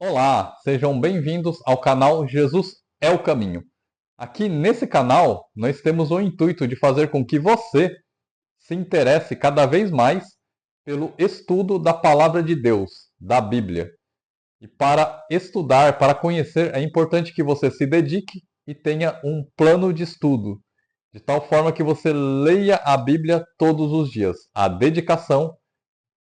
Olá, sejam bem-vindos ao canal Jesus é o Caminho. Aqui nesse canal, nós temos o intuito de fazer com que você se interesse cada vez mais pelo estudo da Palavra de Deus, da Bíblia. E para estudar, para conhecer, é importante que você se dedique e tenha um plano de estudo, de tal forma que você leia a Bíblia todos os dias. A dedicação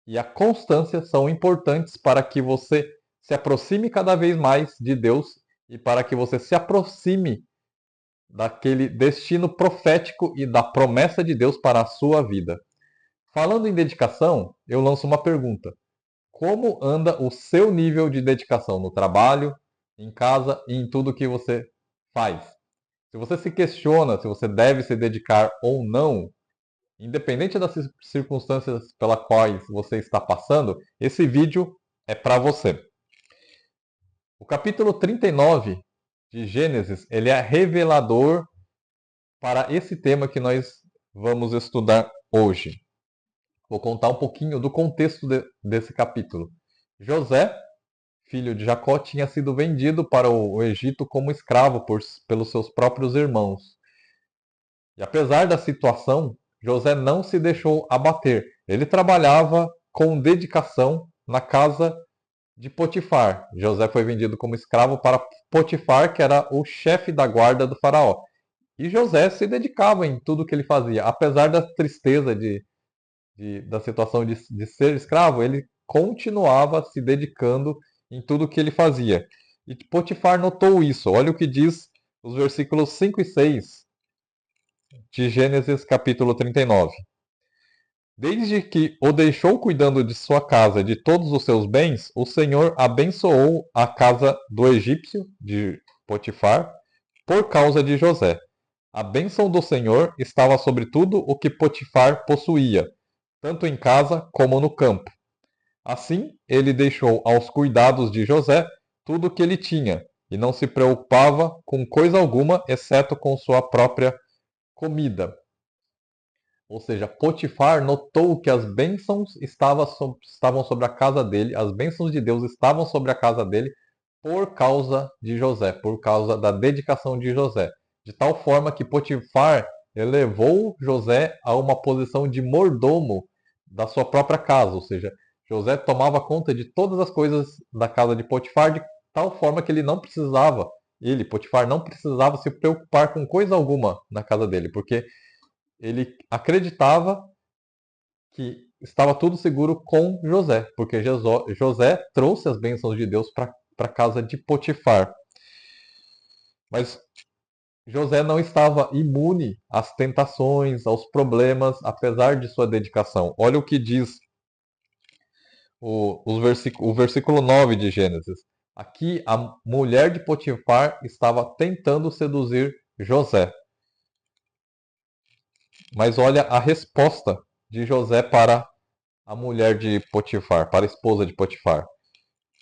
e a constância são importantes para que você se aproxime cada vez mais de Deus e para que você se aproxime daquele destino profético e da promessa de Deus para a sua vida. Falando em dedicação, eu lanço uma pergunta: como anda o seu nível de dedicação no trabalho, em casa e em tudo que você faz? Se você se questiona se você deve se dedicar ou não, independente das circunstâncias pelas quais você está passando, esse vídeo é para você. O capítulo 39 de Gênesis, ele é revelador para esse tema que nós vamos estudar hoje. Vou contar um pouquinho do contexto desse capítulo. José, filho de Jacó, tinha sido vendido para o Egito como escravo pelos seus próprios irmãos. E apesar da situação, José não se deixou abater. Ele trabalhava com dedicação na casa de Potifar. José foi vendido como escravo para Potifar, que era o chefe da guarda do faraó. E José se dedicava em tudo que ele fazia. Apesar da tristeza da situação de ser escravo, ele continuava se dedicando em tudo que ele fazia. E Potifar notou isso. Olha o que diz os versículos 5 e 6 de Gênesis capítulo 39. Desde que o deixou cuidando de sua casa e de todos os seus bens, o Senhor abençoou a casa do egípcio, de Potifar, por causa de José. A bênção do Senhor estava sobre tudo o que Potifar possuía, tanto em casa como no campo. Assim, ele deixou aos cuidados de José tudo o que ele tinha, e não se preocupava com coisa alguma, exceto com sua própria comida. Ou seja, Potifar notou que as bênçãos estavam sobre a casa dele, as bênçãos de Deus estavam sobre a casa dele por causa de José, por causa da dedicação de José. De tal forma que Potifar elevou José a uma posição de mordomo da sua própria casa, ou seja, José tomava conta de todas as coisas da casa de Potifar de tal forma que Potifar, não precisava se preocupar com coisa alguma na casa dele, porque ele acreditava que estava tudo seguro com José, porque José trouxe as bênçãos de Deus para a casa de Potifar. Mas José não estava imune às tentações, aos problemas, apesar de sua dedicação. Olha o que diz o versículo 9 de Gênesis. Aqui a mulher de Potifar estava tentando seduzir José. Mas olha a resposta de José para a mulher de Potifar, para a esposa de Potifar.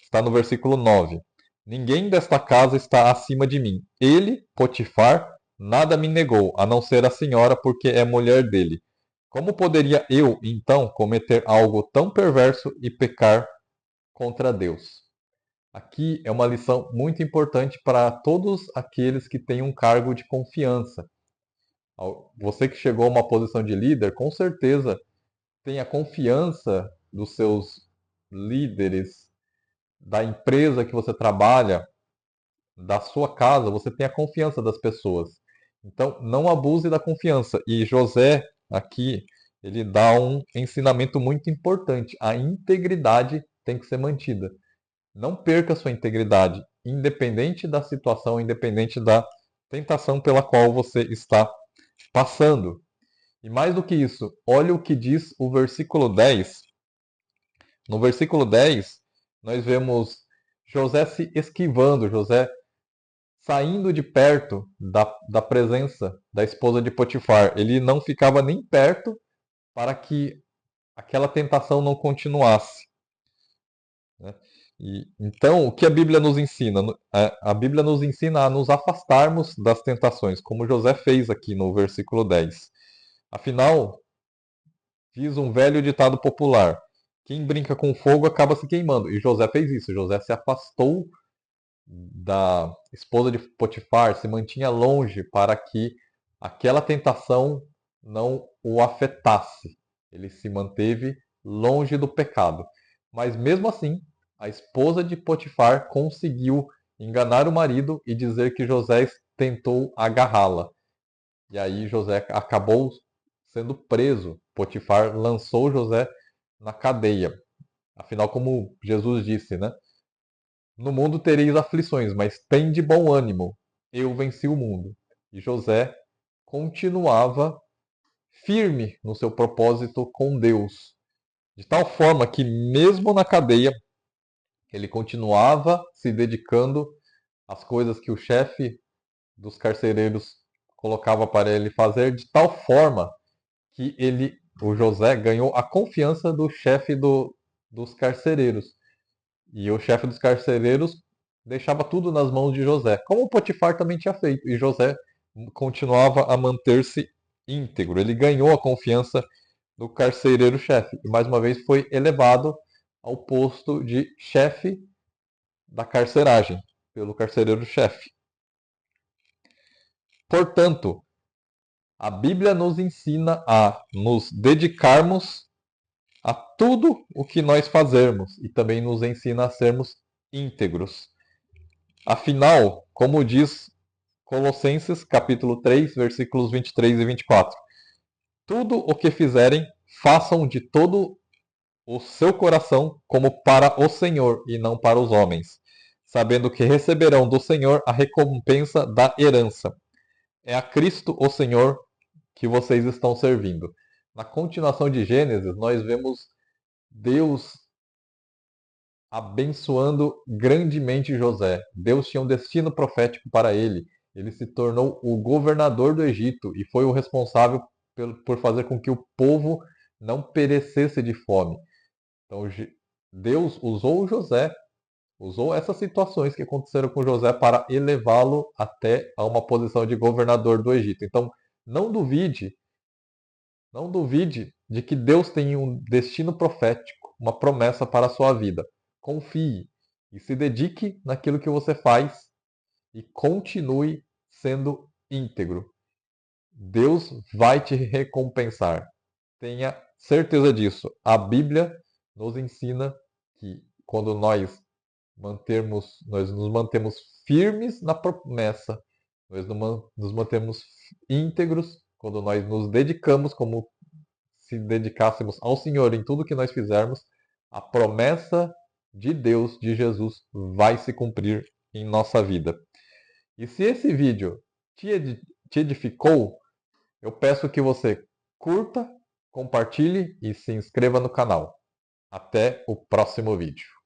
Está no versículo 9. Ninguém desta casa está acima de mim. Ele, Potifar, nada me negou, a não ser a senhora, porque é mulher dele. Como poderia eu, então, cometer algo tão perverso e pecar contra Deus? Aqui é uma lição muito importante para todos aqueles que têm um cargo de confiança. Você que chegou a uma posição de líder, com certeza tem a confiança dos seus líderes, da empresa que você trabalha, da sua casa, você tem a confiança das pessoas. Então, não abuse da confiança. E José, aqui, ele dá um ensinamento muito importante. A integridade tem que ser mantida. Não perca sua integridade, independente da situação, independente da tentação pela qual você está passando. E mais do que isso, olha o que diz o versículo 10. No versículo 10, nós vemos José se esquivando, José saindo de perto da presença da esposa de Potifar. Ele não ficava nem perto para que aquela tentação não continuasse, né? Então, o que a Bíblia nos ensina? A Bíblia nos ensina a nos afastarmos das tentações, como José fez aqui no versículo 10. Afinal, diz um velho ditado popular: quem brinca com fogo acaba se queimando. E José fez isso. José se afastou da esposa de Potifar, se mantinha longe para que aquela tentação não o afetasse. Ele se manteve longe do pecado. Mas mesmo assim, a esposa de Potifar conseguiu enganar o marido e dizer que José tentou agarrá-la. E aí José acabou sendo preso. Potifar lançou José na cadeia. Afinal, como Jesus disse, né? No mundo tereis aflições, mas tende bom ânimo. Eu venci o mundo. E José continuava firme no seu propósito com Deus, de tal forma que mesmo na cadeia ele continuava se dedicando às coisas que o chefe dos carcereiros colocava para ele fazer, de tal forma que o José, ganhou a confiança do chefe dos carcereiros. E o chefe dos carcereiros deixava tudo nas mãos de José, como o Potifar também tinha feito. E José continuava a manter-se íntegro. Ele ganhou a confiança do carcereiro-chefe. E mais uma vez foi elevado ao posto de chefe da carceragem pelo carcereiro-chefe. Portanto, a Bíblia nos ensina a nos dedicarmos a tudo o que nós fazermos e também nos ensina a sermos íntegros. Afinal, como diz Colossenses capítulo 3, versículos 23 e 24, tudo o que fizerem, façam de todo o seu coração como para o Senhor e não para os homens, sabendo que receberão do Senhor a recompensa da herança. É a Cristo o Senhor que vocês estão servindo. Na continuação de Gênesis, nós vemos Deus abençoando grandemente José. Deus tinha um destino profético para ele. Ele se tornou o governador do Egito e foi o responsável por fazer com que o povo não perecesse de fome. Então, Deus usou José, usou essas situações que aconteceram com José para elevá-lo até a uma posição de governador do Egito. Então, não duvide, não duvide de que Deus tem um destino profético, uma promessa para a sua vida. Confie e se dedique naquilo que você faz e continue sendo íntegro. Deus vai te recompensar. Tenha certeza disso. A Bíblia nos ensina que quando nós nos mantemos firmes na promessa, nós nos mantemos íntegros, quando nós nos dedicamos como se dedicássemos ao Senhor em tudo que nós fizermos, a promessa de Deus, de Jesus, vai se cumprir em nossa vida. E se esse vídeo te edificou, eu peço que você curta, compartilhe e se inscreva no canal. Até o próximo vídeo.